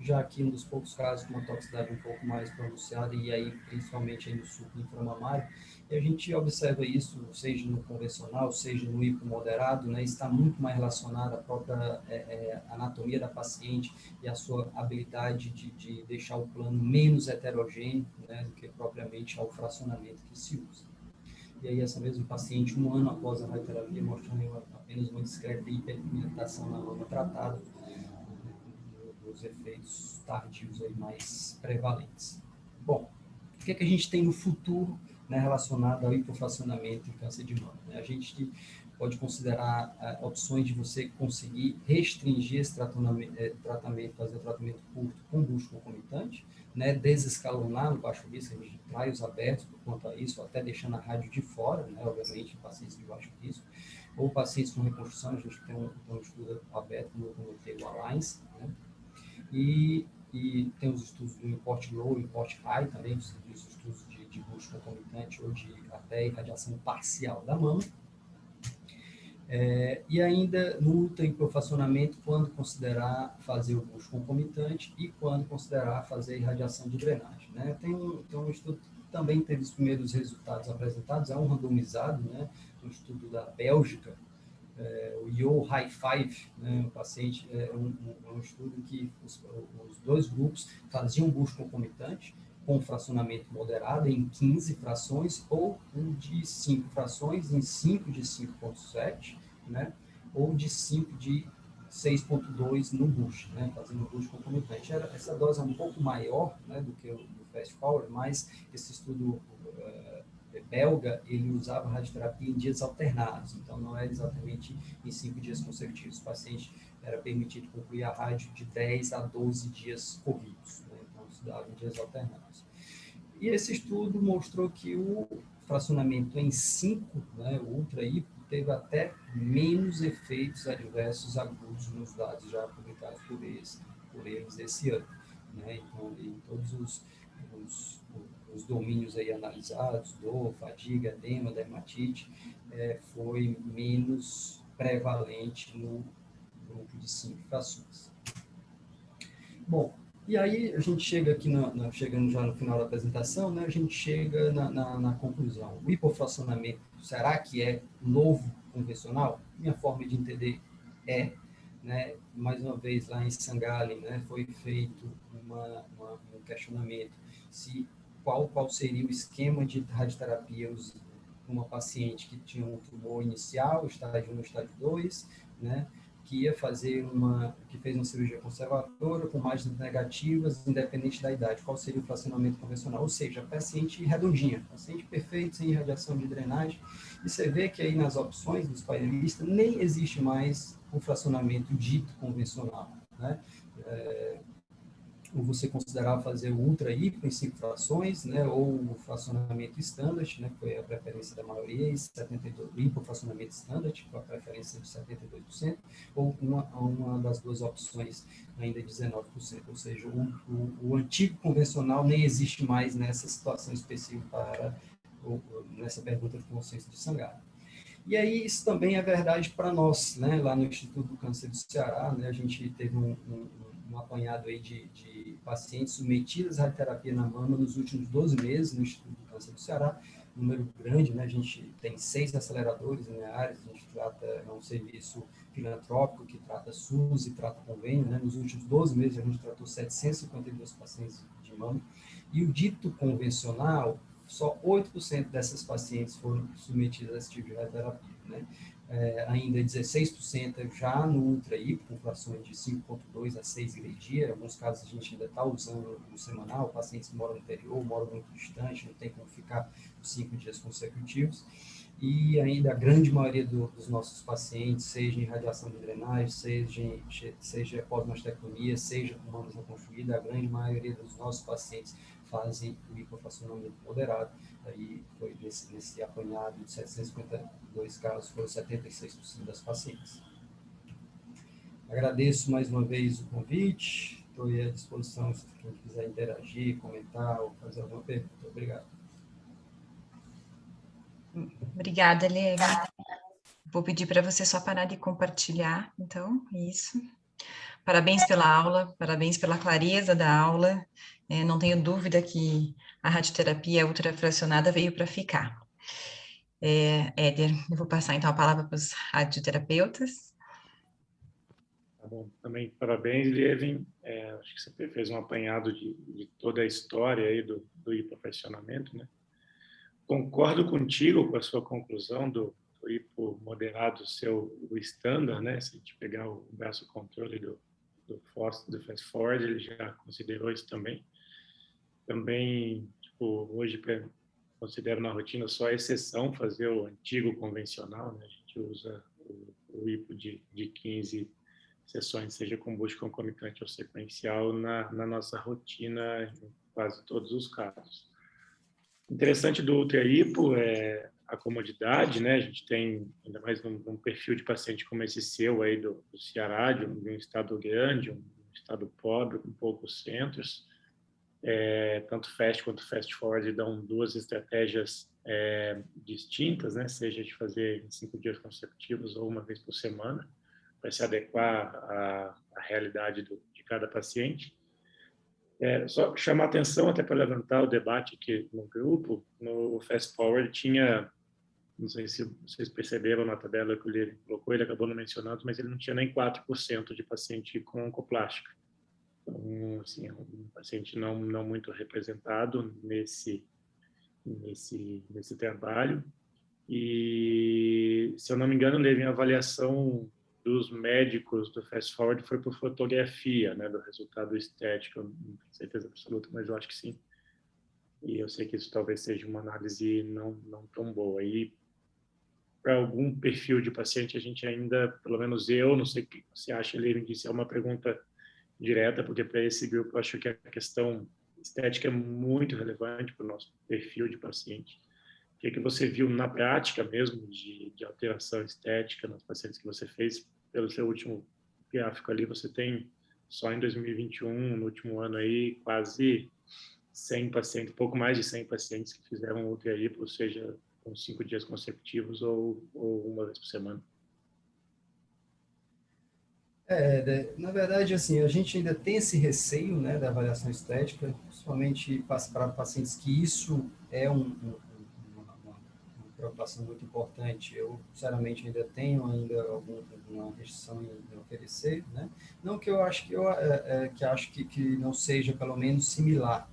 já aqui um dos poucos casos com uma toxicidade um pouco mais pronunciada, e aí principalmente aí no suco inframamário, e a gente observa isso, seja no convencional, seja no hipomoderado, né, está muito mais relacionado à própria anatomia da paciente e a sua habilidade de deixar o plano menos heterogêneo, né, do que propriamente ao fracionamento que se usa. E aí essa mesma paciente, um ano após a radioterapia, mostrando apenas uma discreta hiperpigmentação na mama tratada, dos efeitos tardios aí mais prevalentes. Bom, o que é que a gente tem no futuro, né, relacionado ao hipofracionamento e câncer de mama? A gente pode considerar opções de você conseguir restringir esse tratamento, fazer o tratamento curto com bucho concomitante, né, desescalonar no baixo risco, a gente trai os abertos por conta a isso, até deixando a rádio de fora, né, obviamente, em pacientes de baixo risco, ou pacientes com reconstrução, a gente tem um estudo aberto no Table Alliance, né, e tem os estudos do import low e import high também, os estudos de bucho concomitante ou de até irradiação parcial da mama. E ainda no ultrahiperfracionamento, quando considerar fazer o bucho concomitante e quando considerar fazer irradiação de drenagem. Né? Tem um estudo que também teve os primeiros resultados apresentados, é um randomizado, né? Um estudo da Bélgica, o Yo High Five, né? O paciente, um estudo que os dois grupos faziam bucho concomitante com fracionamento moderado em 15 frações, ou um de 5 frações em 5 de 5,7, né? Ou de 5 de 6,2 no bucho, né? Fazendo bucho concomitante. Essa dose é um pouco maior, né, do que o do Fast Forward, mas esse estudo belga, ele usava radioterapia em dias alternados, então não era exatamente em 5 dias consecutivos. O paciente era permitido concluir a rádio de 10 a 12 dias corridos, né? Então se dava em dias alternados. E esse estudo mostrou que o fracionamento em 5, né, o ultra-hipo, teve até menos efeitos adversos agudos nos dados já publicados por eles esse ano. Né? Então, em todos os domínios aí analisados, dor, fadiga, edema, dermatite, foi menos prevalente no grupo de 5 frações. Bom, e aí a gente chega aqui, chegando já no final da apresentação, né, a gente chega na conclusão. O hipofracionamento, será que é novo convencional? Minha forma de entender né, mais uma vez lá em Sangalli, né, foi feito um questionamento qual seria o esquema de radioterapia uma paciente que tinha um tumor inicial, estágio 1, estágio 2, né, que fez uma cirurgia conservadora com margens negativas, independente da idade. Qual seria o fracionamento convencional? Ou seja, paciente redondinha, paciente perfeito, sem irradiação de drenagem. E você vê que aí nas opções dos painelistas nem existe mais o fracionamento dito convencional, né? Ou você considerava fazer o ultra-hipo em 5 frações, né, ou o fracionamento standard, né, que foi a preferência da maioria, e 72, hipofracionamento standard, com a preferência de 72%, ou uma das duas opções, ainda 19%, ou seja, o antigo convencional nem existe mais nessa situação específica nessa pergunta de consenso de Sangalli. E aí isso também é verdade para nós, né, lá no Instituto do Câncer do Ceará, né, a gente teve um apanhado aí de pacientes submetidas à radioterapia na mama nos últimos 12 meses no Instituto do Câncer do Ceará, número grande, né? A gente tem 6 aceleradores lineares, a gente trata, um serviço filantrópico que trata SUS e trata convênio, né? Nos últimos 12 meses a gente tratou 752 pacientes de mama, e o dito convencional, só 8% dessas pacientes foram submetidas a esse tipo de radioterapia, né? Ainda 16% já no ultra-hipo, com frações de 5,2 a 6 gradier. Em alguns casos a gente ainda está usando no semanal, pacientes que moram no interior, moram muito distante, não tem como ficar 5 dias consecutivos. E ainda a grande maioria dos nossos pacientes, seja em radiação de drenagem, seja pós-mastectomia, seja com mamas reconstruídas, a grande maioria dos nossos pacientes fazem o hipofracionamento moderado. Aí foi nesse apanhado de 752 casos, foram 76% das pacientes. Agradeço mais uma vez o convite, estou à disposição se quem quiser interagir, comentar ou fazer alguma pergunta. Obrigado. Obrigada, Lê. Vou pedir para você só parar de compartilhar, então, isso. Parabéns pela aula, parabéns pela clareza da aula. Não tenho dúvida que a radioterapia ultrafracionada veio para ficar. Éder, eu vou passar então a palavra para os radioterapeutas. Tá bom, também parabéns, Levin. Acho que você fez um apanhado de toda a história aí do hipopressionamento, né? Concordo contigo com a sua conclusão do hipo moderado ser o estándar, né? Se a gente pegar o braço controle do fast forward, ele já considerou isso também. Também, tipo, hoje considero na rotina só a exceção fazer o antigo convencional, né? A gente usa o hipo de 15 sessões, seja com busca concomitante ou sequencial, na nossa rotina em quase todos os casos. Interessante do ultra-hipo é a comodidade, né? A gente tem, ainda mais num perfil de paciente como esse seu aí do Ceará, de um estado grande, um estado pobre, com poucos centros, tanto fast quanto fast forward dão duas estratégias distintas, né? Seja de fazer em 5 dias consecutivos ou uma vez por semana, para se adequar à realidade de cada paciente. Só chamar atenção, até para levantar o debate aqui no grupo, no Fast Forward tinha, não sei se vocês perceberam na tabela que ele colocou, ele acabou não mencionando, mas ele não tinha nem 4% de paciente com oncoplástica. Então, assim, é um paciente não muito representado nesse trabalho. E, se eu não me engano, teve a avaliação dos médicos do Fast Forward foi por fotografia, né, do resultado estético. Eu não tenho certeza absoluta, mas eu acho que sim. E eu sei que isso talvez seja uma análise não tão boa. E para algum perfil de paciente, a gente ainda, pelo menos eu, não sei o que você acha, ele disse, é uma pergunta direta, porque para esse grupo eu acho que a questão estética é muito relevante para o nosso perfil de paciente. O que você viu na prática mesmo de alteração estética nos pacientes que você fez? Pelo seu último gráfico ali, você tem só em 2021, no último ano aí, quase 100 pacientes, pouco mais de 100 pacientes que fizeram ultra-hipo, ou seja, com 5 dias consecutivos ou uma vez por semana. Na verdade, assim, a gente ainda tem esse receio, né, da avaliação estética, principalmente para pacientes que isso é uma preocupação muito importante. Eu, sinceramente, ainda tenho alguma restrição em oferecer, né? Não que eu acho que não seja pelo menos similar,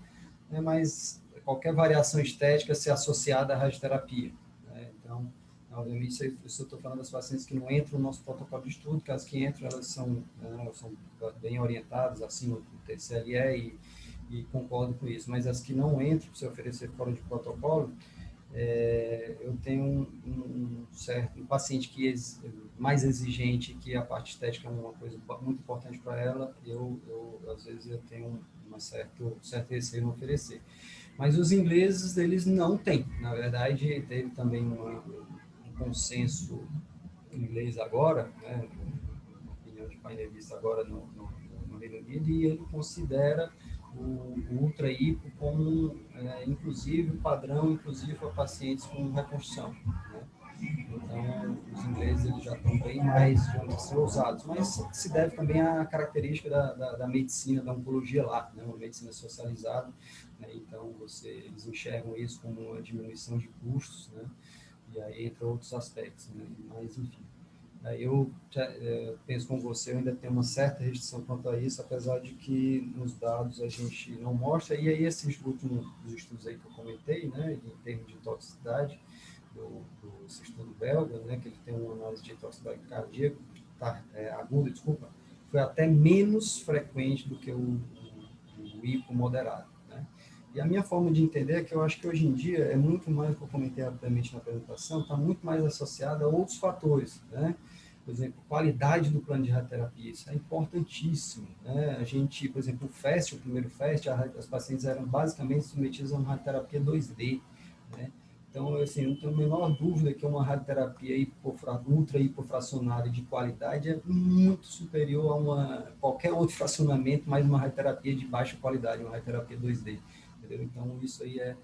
né? Mas qualquer variação estética ser associada à radioterapia, né? Então, obviamente, isso eu estou falando das pacientes que não entram no nosso protocolo de estudo, que as que entram, elas são bem orientadas, acima do TCLE, e concordo com isso, mas as que não entram, se oferecer fora de protocolo, eu tenho um paciente que é mais exigente, que a parte estética é uma coisa muito importante para ela, às vezes eu tenho certo receio em oferecer. Mas os ingleses, eles não têm. Na verdade, teve também um consenso inglês agora, né, uma opinião de painelista agora no Reino Unido, e ele considera o ultra-hipo como, inclusive, padrão, inclusive para pacientes com reconstrução, né? Então, os ingleses eles já estão bem mais, digamos assim, ousados, mas se deve também à característica da medicina, da oncologia lá, né? Uma medicina socializada, né? Então, eles enxergam isso como uma diminuição de custos, né? E aí entra outros aspectos, né? Mas, enfim. Eu penso com você, eu ainda tenho uma certa restrição quanto a isso, apesar de que nos dados a gente não mostra, e aí esses últimos estudos aí que eu comentei, né, em termos de toxicidade, esse estudo belga, né, que ele tem uma análise de toxicidade cardíaca, aguda, foi até menos frequente do que o hipo moderado, né? E a minha forma de entender é que eu acho que hoje em dia é muito mais, que eu comentei rapidamente na apresentação, está muito mais associado a outros fatores, né? Por exemplo, qualidade do plano de radioterapia, isso é importantíssimo, né? A gente, por exemplo, o primeiro FAST, as pacientes eram basicamente submetidas a uma radioterapia 2D, né? Então, assim, eu não tenho a menor dúvida que uma radioterapia ultra hipofracionada de qualidade é muito superior a qualquer outro fracionamento, mais uma radioterapia de baixa qualidade, uma radioterapia 2D. Entendeu? Então, isso aí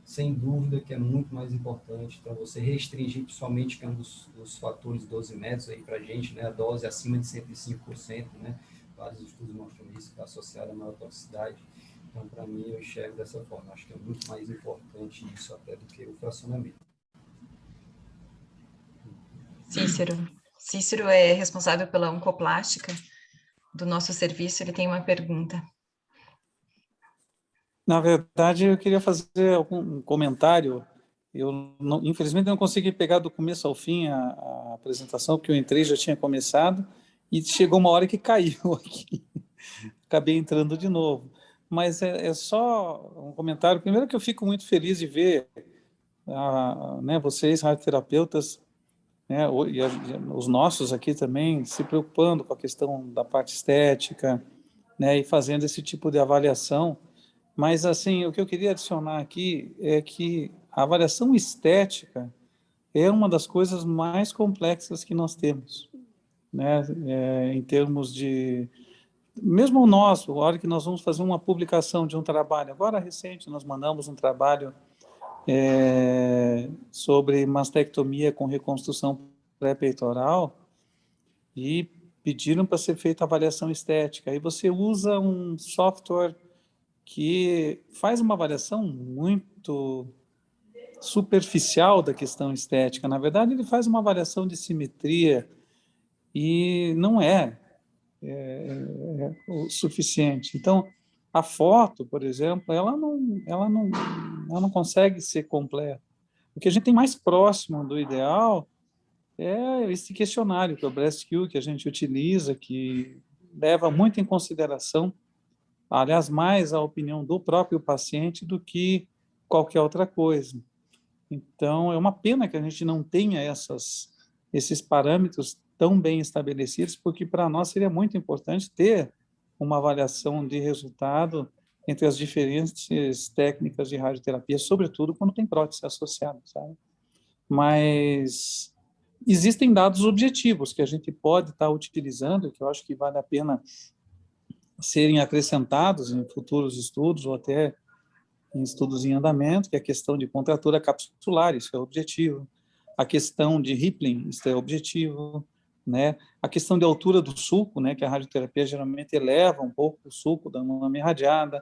sem dúvida, que é muito mais importante. Então, você restringir, principalmente, que é um dos fatores 12 metros aí para a gente, né? A dose acima de 105%, né? vários estudos mostram isso, está associado à maior toxicidade. Então, para mim, eu enxergo dessa forma. Acho que é muito mais importante isso até do que o fracionamento. Cícero é responsável pela oncoplástica do nosso serviço, ele tem uma pergunta. Na verdade, eu queria fazer algum comentário. Infelizmente, não consegui pegar do começo ao fim a apresentação, porque eu entrei, já tinha começado, e chegou uma hora que caiu aqui. Acabei entrando de novo. Mas é só um comentário. Primeiro que eu fico muito feliz de ver né, vocês, radioterapeutas, né, os nossos aqui também, se preocupando com a questão da parte estética, né, e fazendo esse tipo de avaliação. Mas, assim, o que eu queria adicionar aqui é que a avaliação estética é uma das coisas mais complexas que nós temos, né, em termos de... Mesmo nós, a hora que nós vamos fazer uma publicação de um trabalho, agora recente nós mandamos um trabalho sobre mastectomia com reconstrução pré-peitoral e pediram para ser feita a avaliação estética. Aí você usa um software que faz uma avaliação muito superficial da questão estética. Na verdade, ele faz uma avaliação de simetria e não é o suficiente. Então, a foto, por exemplo, ela não consegue ser completa. O que a gente tem mais próximo do ideal é esse questionário, que é o BreastQ, que a gente utiliza, que leva muito em consideração, aliás, mais a opinião do próprio paciente do que qualquer outra coisa. Então, é uma pena que a gente não tenha esses parâmetros tão bem estabelecidos, porque para nós seria muito importante ter uma avaliação de resultado entre as diferentes técnicas de radioterapia, sobretudo quando tem prótese associada, sabe? Mas existem dados objetivos que a gente pode estar utilizando, que eu acho que vale a pena serem acrescentados em futuros estudos ou até em estudos em andamento, que é a questão de contratura capsular, isso é objetivo. A questão de Rippling, isso é objetivo, né? A questão de altura do sulco, né, que a radioterapia geralmente eleva um pouco o sulco da mama irradiada.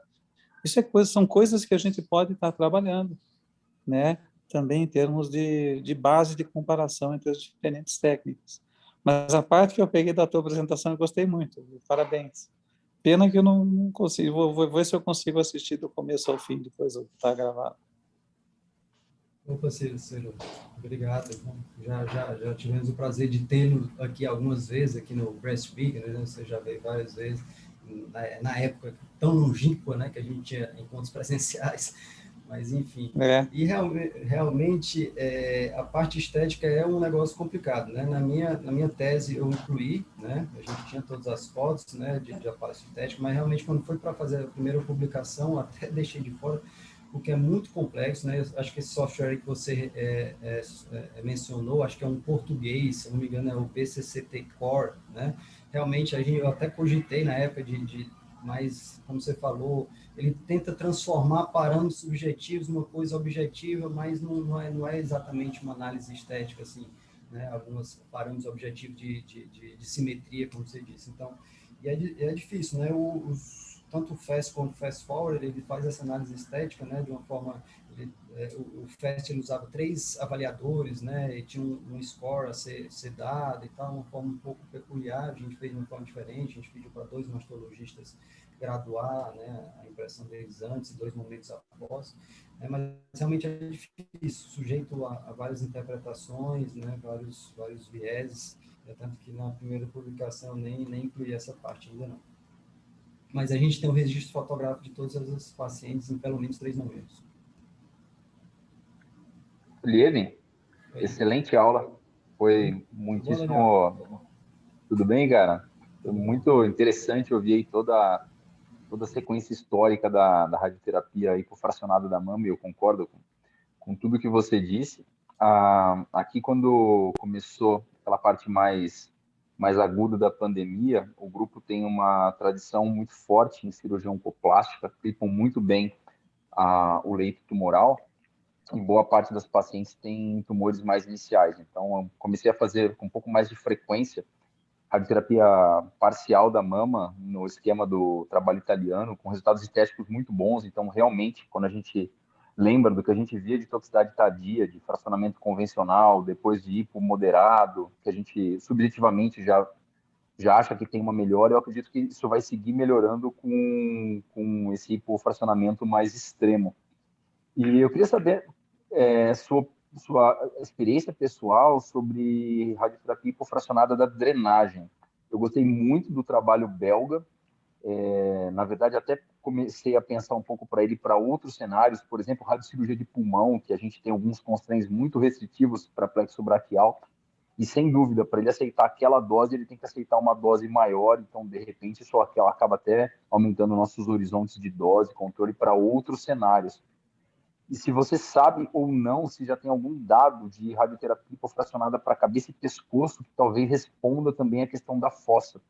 Isso são coisas que a gente pode estar trabalhando, né? Também em termos de base de comparação entre as diferentes técnicas. Mas a parte que eu peguei da tua apresentação eu gostei muito, parabéns. Pena que eu não consigo, vou ver se eu consigo assistir do começo ao fim, depois está gravado. Opa, Ciro, obrigado. Já tivemos o prazer de tê-lo aqui algumas vezes, aqui no Breastpeak, né? Você já veio várias vezes, na época tão longínqua, né, que a gente tinha encontros presenciais, mas enfim. E realmente a parte estética é um negócio complicado, né? Na minha tese eu incluí, né? A gente tinha todas as fotos, né, de aparelho estético, mas realmente quando foi para fazer a primeira publicação, até deixei de fora, porque é muito complexo, né? Eu acho que esse software que você mencionou, acho que é um português, se não me engano é o BCCT Core, né? Realmente eu até cogitei na época mas, como você falou, ele tenta transformar parâmetros subjetivos numa coisa objetiva, mas não é exatamente uma análise estética, assim, né? Alguns parâmetros objetivos de simetria, como você disse. Então, é difícil, né? Tanto o FAST quanto o Fast Forward, ele faz essa análise estética, né? De uma forma... o FAST ele usava 3 avaliadores, né? E tinha um score a ser dado e tal, uma forma um pouco peculiar. A gente fez de uma forma diferente, a gente pediu para 2 mastologistas graduar, né, a impressão deles antes e 2 momentos após, né, mas realmente é difícil, sujeito a várias interpretações, né, vários vieses, tanto que na primeira publicação nem incluí essa parte ainda não. Mas a gente tem um registro fotográfico de todas as pacientes em pelo menos 3 momentos. Lieve, excelente aula, foi muitíssimo... Tudo bem, cara? Foi muito interessante ouvir aí toda a sequência histórica da radioterapia hipofracionada da mama, e eu concordo com tudo que você disse. Aqui, quando começou aquela parte mais aguda da pandemia, o grupo tem uma tradição muito forte em cirurgia oncoplástica, aplicam muito bem o leito tumoral, e boa parte das pacientes tem tumores mais iniciais. Então, eu comecei a fazer com um pouco mais de frequência radioterapia parcial da mama no esquema do trabalho italiano, com resultados estéticos muito bons. Então, realmente, quando a gente lembra do que a gente via de toxicidade tardia, de fracionamento convencional, depois de hipo moderado, que a gente subjetivamente já acha que tem uma melhora, eu acredito que isso vai seguir melhorando com esse hipofracionamento mais extremo. E eu queria saber sua experiência pessoal sobre radioterapia hipofracionada da drenagem. Eu gostei muito do trabalho belga. Na verdade, até comecei a pensar um pouco para ele para outros cenários, por exemplo, radiocirurgia de pulmão, que a gente tem alguns constraints muito restritivos para plexo braquial. E, sem dúvida, para ele aceitar aquela dose, ele tem que aceitar uma dose maior. Então, de repente, isso acaba até aumentando nossos horizontes de dose, controle para outros cenários. E se você sabe ou não, se já tem algum dado de radioterapia hipofracionada para cabeça e pescoço, que talvez responda também a questão da fossa.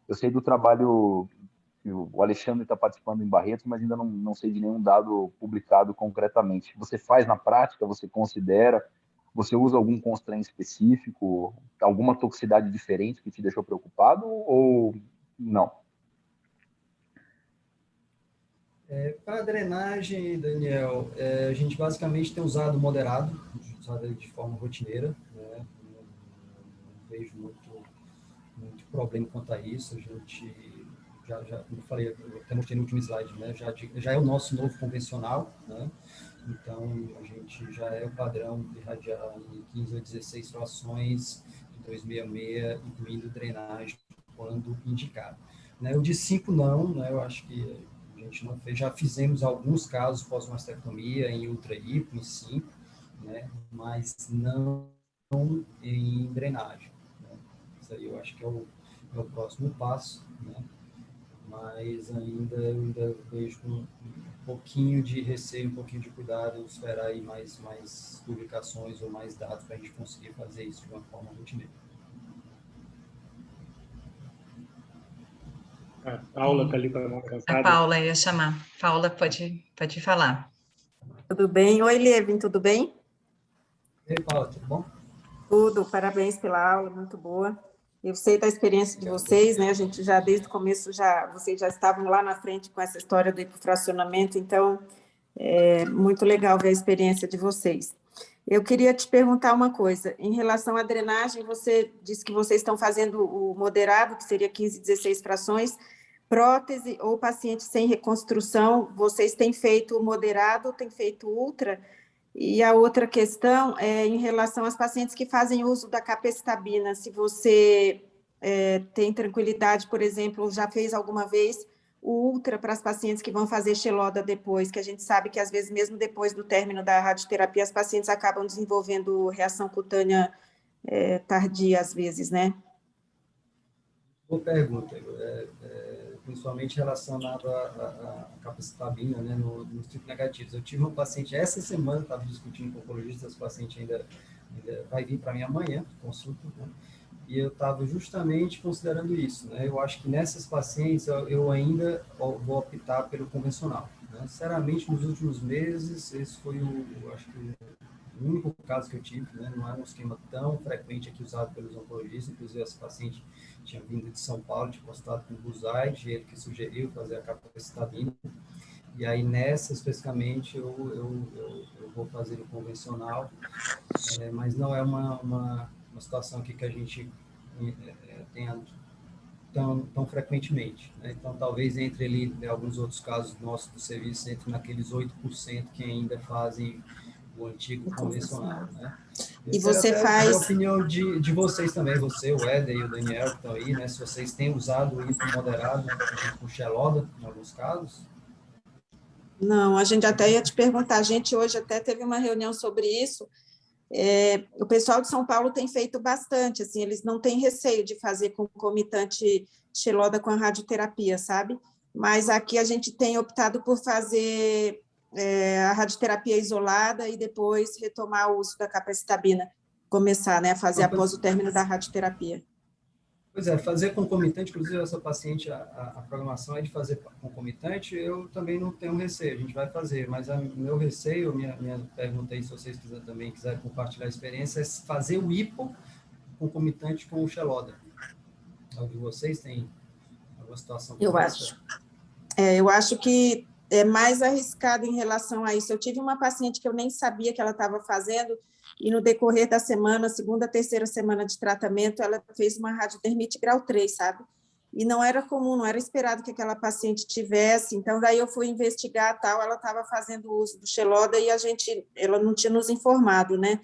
Eu sei do trabalho que o Alexandre está participando em Barretos, mas ainda não sei de nenhum dado publicado concretamente. Você faz na prática? Você considera? Você usa algum constraint específico? Alguma toxicidade diferente que te deixou preocupado ou não? Para drenagem, Daniel, a gente basicamente tem usado moderado, usado de forma rotineira, né? Não vejo muito problema quanto a isso. A gente como eu falei, eu até mostrei no último slide, né? Já é o nosso novo convencional, né? Então, a gente já é o padrão de irradiar em 15 ou 16 frações de 266, incluindo drenagem, quando indicado. Né? O de 5 não, né? Eu acho que a gente não fez, já fizemos alguns casos pós-mastectomia em ultra-hipo, em 5, né? Mas não em drenagem. Né? Isso aí eu acho que é o próximo passo, né? Mas eu ainda vejo com um pouquinho de receio, um pouquinho de cuidado, esperar aí mais publicações ou mais dados para a gente conseguir fazer isso de uma forma rotineira. A Paula está ali com a mão levantada. A Paula ia chamar. Paula, pode falar. Tudo bem? Oi, Levin, tudo bem? E aí, Paula, tudo bom? Tudo, parabéns pela aula, muito boa. Eu sei da experiência de vocês, né? A gente já, desde o começo, vocês já estavam lá na frente com essa história do hipofracionamento, então, é muito legal ver a experiência de vocês. Eu queria te perguntar uma coisa, em relação à drenagem, você disse que vocês estão fazendo o moderado, que seria 15, 16 frações, prótese ou paciente sem reconstrução, vocês têm feito o moderado, têm feito ultra? E a outra questão é em relação às pacientes que fazem uso da capecitabina, se você tem tranquilidade, por exemplo, já fez alguma vez o ultra para as pacientes que vão fazer xeloda depois, que a gente sabe que às vezes mesmo depois do término da radioterapia, as pacientes acabam desenvolvendo reação cutânea tardia às vezes, né? Boa pergunta, principalmente relacionado à capecitabina, né, nos tipos negativos. Eu tive uma paciente, essa semana, estava discutindo com o oncologista, esse paciente ainda vai vir para mim amanhã, consulta, né, e eu estava justamente considerando isso, né, eu acho que nessas pacientes eu ainda vou optar pelo convencional, né, sinceramente, nos últimos meses, esse foi acho que o único caso que eu tive, né, não é um esquema tão frequente aqui usado pelos oncologistas, inclusive esse paciente tinha vindo de São Paulo, tinha consultado com o Buzaide, ele que sugeriu fazer a capecitabina, e aí nessa especificamente eu vou fazer o convencional, mas não é uma situação aqui que a gente tenha tão frequentemente, né? Então talvez entre ali, em alguns outros casos nossos do serviço, entre naqueles 8% que ainda fazem o antigo convencional, né? E você faz... a opinião de vocês também, você, o Éder e o Daniel que estão aí, né? Se vocês têm usado o hipo moderado com xeloda, em alguns casos. Não, a gente até ia te perguntar, a gente hoje até teve uma reunião sobre isso, o pessoal de São Paulo tem feito bastante, assim, eles não têm receio de fazer concomitante xeloda com a radioterapia, sabe? Mas aqui a gente tem optado por fazer a radioterapia isolada e depois retomar o uso da capecitabina, começar, né, a fazer após o término da radioterapia. Pois é, fazer concomitante, inclusive essa paciente, a programação é de fazer concomitante, eu também não tenho receio, a gente vai fazer, mas o meu receio, minha pergunta aí, se vocês quiserem compartilhar a experiência, é fazer o hipo concomitante com o xeloda. saúde de vocês? Tem alguma situação? Eu acho que é mais arriscado em relação a isso. Eu tive uma paciente que eu nem sabia que ela estava fazendo, e no decorrer da semana, segunda, terceira semana de tratamento, ela fez uma radiodermite grau 3, sabe? E não era comum, não era esperado que aquela paciente tivesse. Então, daí eu fui investigar, tal, ela estava fazendo uso do Xeloda e ela não tinha nos informado, né?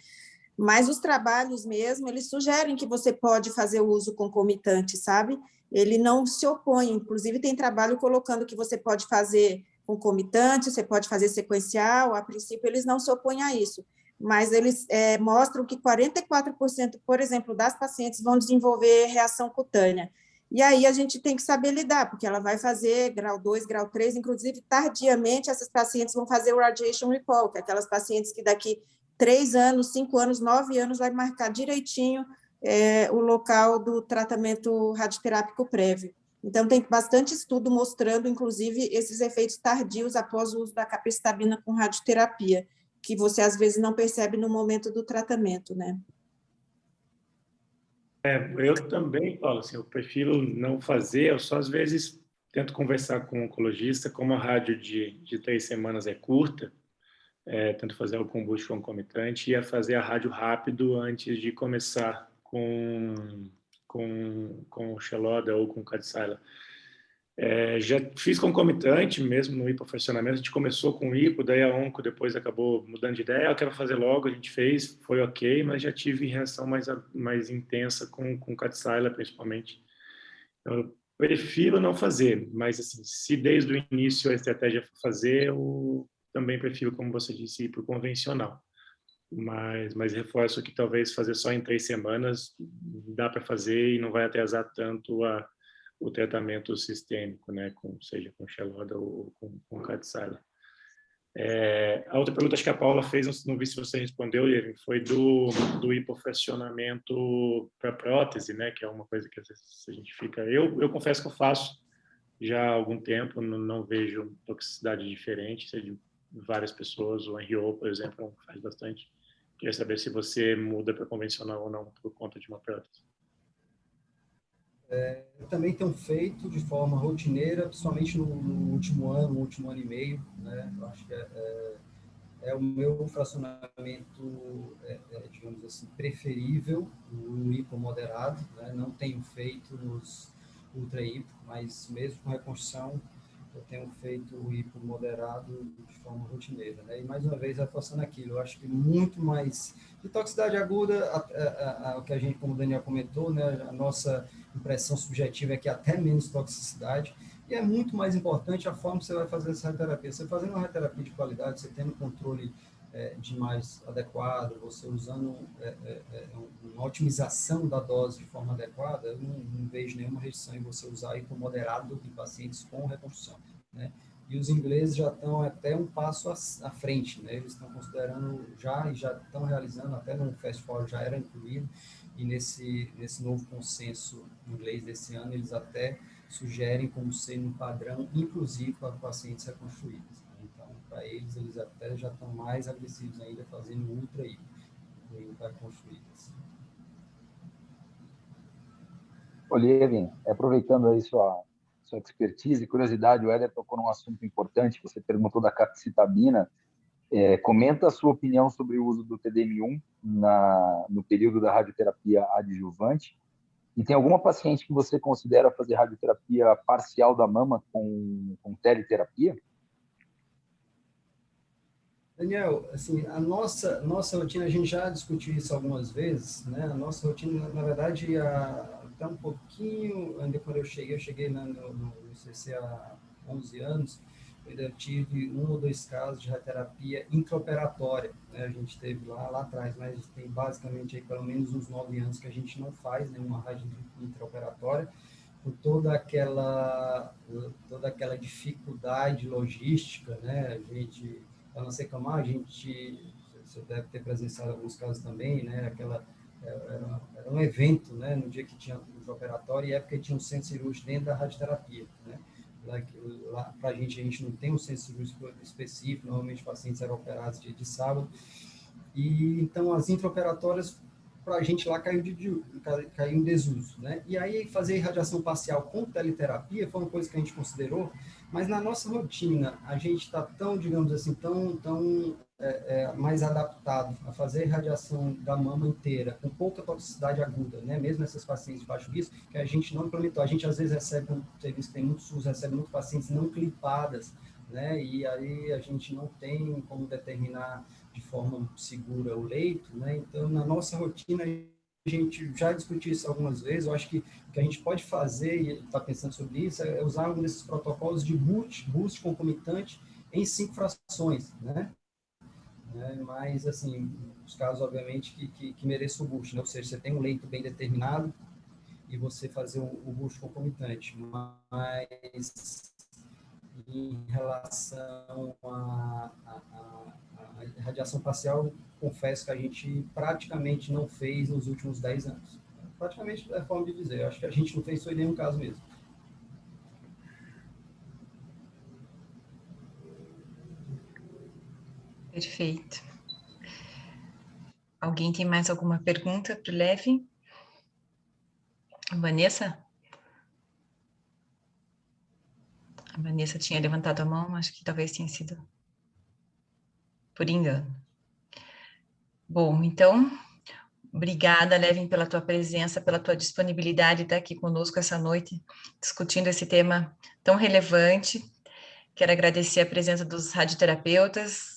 Mas os trabalhos mesmo, eles sugerem que você pode fazer o uso concomitante, sabe? Ele não se opõe, inclusive tem trabalho colocando que você pode fazer concomitante, você pode fazer sequencial, a princípio eles não se opõem a isso, mas eles mostram que 44%, por exemplo, das pacientes vão desenvolver reação cutânea, e aí a gente tem que saber lidar, porque ela vai fazer grau 2, grau 3, inclusive tardiamente essas pacientes vão fazer o radiation recall, que é aquelas pacientes que daqui 3 anos, 5 anos, 9 anos vai marcar direitinho o local do tratamento radioterápico prévio. Então, tem bastante estudo mostrando, inclusive, esses efeitos tardios após o uso da capecitabina com radioterapia, que você, às vezes, não percebe no momento do tratamento, né? Eu também, Paulo, assim, eu prefiro não fazer, eu só, às vezes, tento conversar com o oncologista, como a rádio de 3 semanas é curta, tento fazer o combust concomitante e fazer a rádio rápido antes de começar com o Xeloda ou com o Kadcyla. Já fiz concomitante mesmo no hipofuncionamento, a gente começou com o hipo, daí a onco depois acabou mudando de ideia, eu quero fazer logo, a gente fez, foi ok, mas já tive reação mais intensa com o Kadcyla principalmente. Então, eu prefiro não fazer, mas assim, se desde o início a estratégia for fazer, eu também prefiro, como você disse, ir para o convencional. Mas reforço que talvez fazer só em 3 semanas dá para fazer e não vai atrasar tanto o tratamento sistêmico, né? Seja com Xeloda ou com Kadcyla. A outra pergunta, acho que a Paula fez, não vi se você respondeu, foi do hipofracionamento para prótese, né? Que é uma coisa que às vezes a gente fica... Eu confesso que eu faço já há algum tempo, não vejo toxicidade diferente, seja de várias pessoas, o NRO, por exemplo, faz bastante. Queria saber se você muda para convencional ou não por conta de uma prótese. Eu também tenho feito de forma rotineira, principalmente no último ano e meio, né? Eu acho que é o meu fracionamento, digamos assim, preferível, o hipo moderado, né? Não tenho feito nos ultra hipo, mas mesmo com reconstrução, eu tenho feito o hipo moderado de forma rotineira, né? E mais uma vez, reforçando aquilo, eu acho que muito mais de toxicidade aguda, o que a gente, como o Daniel comentou, né? A nossa impressão subjetiva é que até menos toxicidade, e é muito mais importante a forma que você vai fazer essa terapia. Você fazendo uma terapia de qualidade, você tendo controle de imagem adequado, você usando uma otimização da dose de forma adequada, eu não vejo nenhuma restrição em você usar hipo moderado em pacientes com reconstrução, né? E os ingleses já estão até um passo à frente, né? Eles estão considerando já estão realizando, até no Fast Forward já era incluído, e nesse novo consenso inglês desse ano, eles até sugerem como sendo um padrão inclusive para pacientes reconstruídos. Então, para eles até já estão mais agressivos ainda, fazendo ultra hipo para reconstruídos. Olivia, aproveitando aí sua expertise e curiosidade, o Éder tocou num assunto importante, você perguntou da capecitabina. Comenta a sua opinião sobre o uso do TDM1 no período da radioterapia adjuvante. E tem alguma paciente que você considera fazer radioterapia parcial da mama com teleterapia? Daniel, assim, a nossa rotina, a gente já discutiu isso algumas vezes, né? A nossa rotina, na verdade, até um pouquinho, ainda quando eu cheguei no ICC há 11 anos, eu ainda tive 1 ou 2 casos de radioterapia intraoperatória, né? A gente teve lá atrás, mas tem basicamente aí pelo menos uns 9 anos que a gente não faz nenhuma rádio intraoperatória, por toda aquela dificuldade logística, né? A gente, para não ser como você deve ter presenciado alguns casos também, né? Era um evento, né? No dia que tinha o operatório, e época que tinha um centro cirúrgico dentro da radioterapia, né? Lá para a gente não tem um centro cirúrgico específico, normalmente os pacientes eram operados dia de sábado, e então as intraoperatórias para a gente lá caiu em desuso, né? E aí fazer irradiação parcial com teleterapia foi uma coisa que a gente considerou, mas na nossa rotina a gente está tão, digamos assim, tão mais adaptado a fazer irradiação da mama inteira, com pouca toxicidade aguda, né? Mesmo essas pacientes de baixo risco, que a gente não implementou. A gente às vezes recebe, um serviço que tem muito SUS, recebe muitos pacientes não clipadas, né? E aí a gente não tem como determinar de forma segura o leito, né? Então, na nossa rotina, a gente já discutiu isso algumas vezes. Eu acho que o que a gente pode fazer, e está pensando sobre isso, é usar um desses protocolos de boost concomitante em 5 frações, né? Mas, assim, os casos, obviamente, que mereçam o boost, né? Ou seja, você tem um leito bem determinado e você fazer o boost concomitante. Mas, em relação à radiação parcial, confesso que a gente praticamente não fez nos últimos 10 anos. Praticamente é a forma de dizer. Eu acho que a gente não fez foi nenhum caso mesmo. Perfeito. Alguém tem mais alguma pergunta para o Levi? Vanessa? A Vanessa tinha levantado a mão, acho que talvez tenha sido por engano. Bom, então, obrigada, Levin, pela tua presença, pela tua disponibilidade de estar aqui conosco essa noite, discutindo esse tema tão relevante. Quero agradecer a presença dos radioterapeutas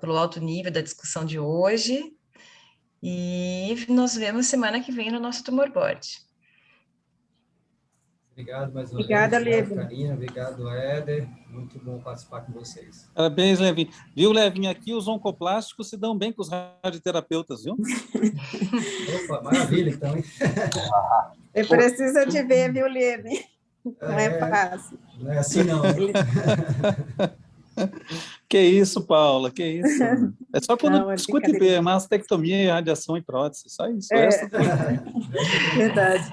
pelo alto nível da discussão de hoje, e nos vemos semana que vem no nosso Tumor Board. Obrigado mais uma Obrigada, vez. Obrigado, Levi. Karina. Obrigado, Éder. Muito bom participar com vocês. Parabéns, Levin. Viu, Levin? Aqui os oncoplásticos se dão bem com os radioterapeutas, viu? Opa, maravilha, então, hein? Você precisa de ver, viu, Levi? Não é fácil. Não é assim, não. Que isso, Paula, que isso. É só quando Não, é discute mastectomia e radiação e prótese, só isso. Verdade.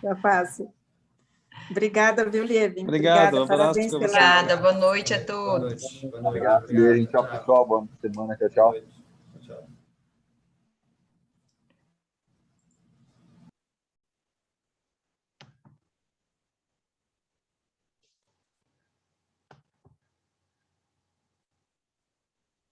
É fácil. Obrigada, viu, Levi? Obrigado, Obrigada, um abraço parabéns para pela você. Obrigada, boa noite a todos. Boa noite. Obrigado, Levi. Tchau, pessoal. Boa semana. Tchau, tchau.